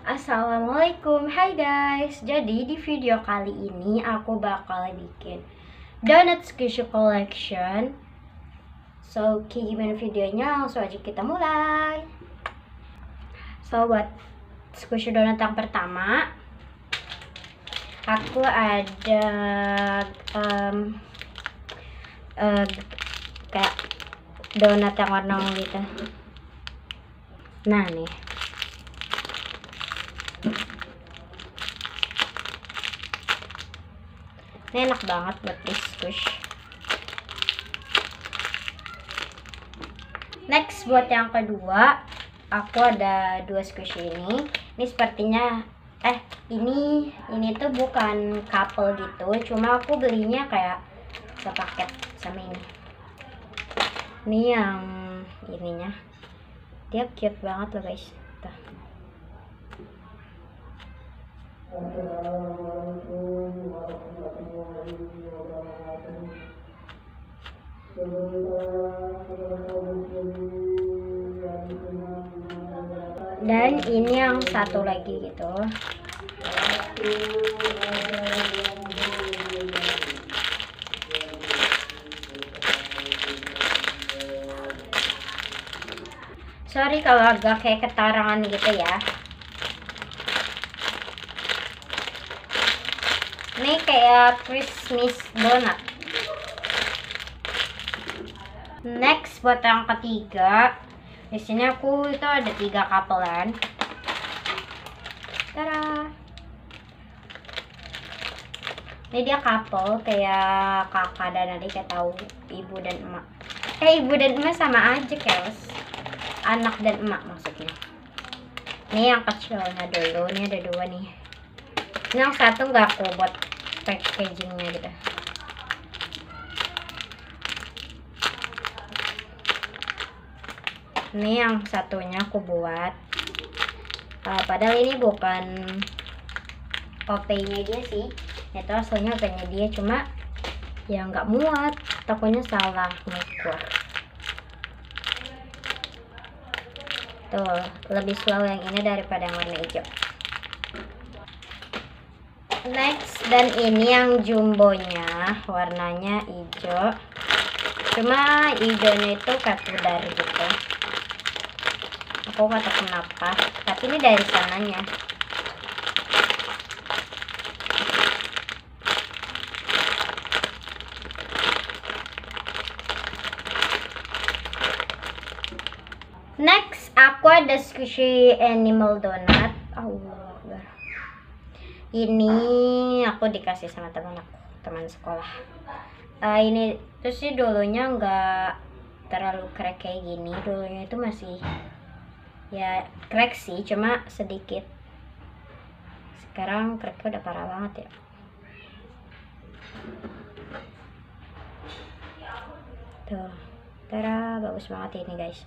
Assalamualaikum, hai guys. Jadi di video kali ini aku bakal bikin donut squishy collection. So kayak gimana videonya, langsung aja kita mulai. So buat squishy donut yang pertama, aku ada kayak donat yang warna ungu gitu. Nah nih, ini enak banget buat di squish. Next buat yang kedua, aku ada dua squish ini. Ini sepertinya ini tuh bukan couple gitu, cuma aku belinya kayak sepaket sama ini. Ini yang ininya, dia cute banget loh guys. Tuh. Dan ini yang satu lagi gitu. Sorry kalau agak kayak ketarangan gitu ya. Ini kayak Christmas donut. Next buat yang ketiga, di sini aku itu ada 3 couple-an. Tada. Ini dia couple kayak kakak dan adik, kayak tahu ibu dan emak. Ibu dan emak sama aja guys. Anak dan emak maksudnya. Ini yang kecilnya dulu, ini ada 2 nih. Ini yang satu nggak aku buat packagingnya gitu. Ini yang satunya aku buat. Padahal ini bukan OP-nya dia sih. Itu aslinya OP-nya dia, cuma ya nggak muat. Takutnya salah ngukur. Tuh, lebih slow yang ini daripada yang warna hijau. Next, dan ini yang jumbonya, warnanya hijau. Cuma hijaunya itu kayak pudar gitu. Aku nggak tahu kenapa, tapi ini dari sananya. Next, aku ada squishy animal donut. Ini aku dikasih sama teman sekolah. Ini terus sih dulunya nggak terlalu crack kayak gini. Dulunya itu masih ya crack sih, cuma sedikit. Sekarang cracknya udah parah banget ya. Tuh, tada, bagus banget ini guys.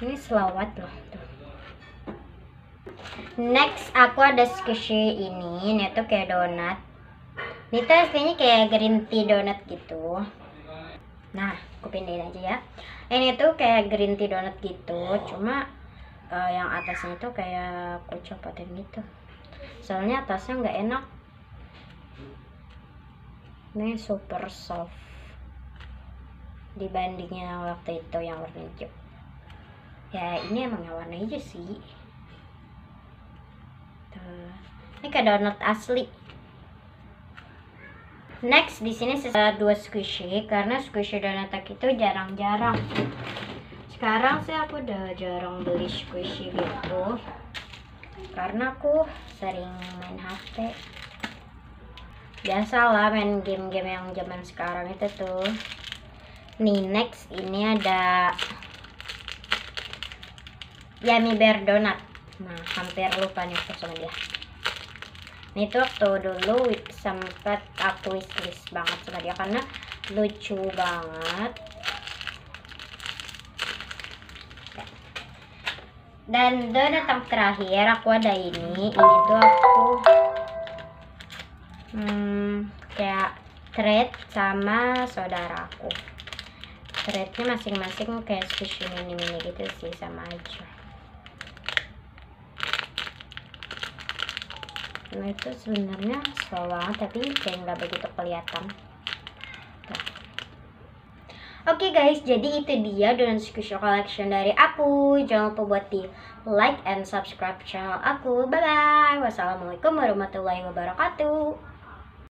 Ini selawat loh tuh. Next, aku ada squishy ini tuh kayak donat. Ini tuh aslinya kayak green tea donat gitu. Nah, aku pindahin aja ya. Ini tuh kayak green tea donat gitu, cuma yang atasnya tuh kayak aku copotin gitu. Soalnya atasnya nggak enak. Ini super soft dibandingnya waktu itu yang warna hijau. Ya ini emang yang warna hijau sih. Tuh. Ini kayak donat asli. Next, di sini sisa 2 squishy, karena squishy donut itu jarang-jarang. Sekarang sih aku udah jarang beli squishy gitu, karena aku sering main HP. Biasalah main game-game yang zaman sekarang itu tuh. Nih, next ini ada Yummy Bear donut. Nah, hampir lupa nih aku sama dia. Ini tuh waktu dulu sempet aku wishlist banget sama dia karena lucu banget. Dan donat yang terakhir aku ada ini tuh aku kayak treat sama saudaraku. Treatnya masing-masing kayak squishy mini-mini gitu sih, sama aja. Nah itu sebenarnya slow banget, tapi kayak nggak begitu kelihatan. Oke guys, jadi itu dia Donut Squishy Collection dari aku. Jangan lupa buat di like and subscribe channel aku. Bye bye. Wassalamualaikum warahmatullahi wabarakatuh.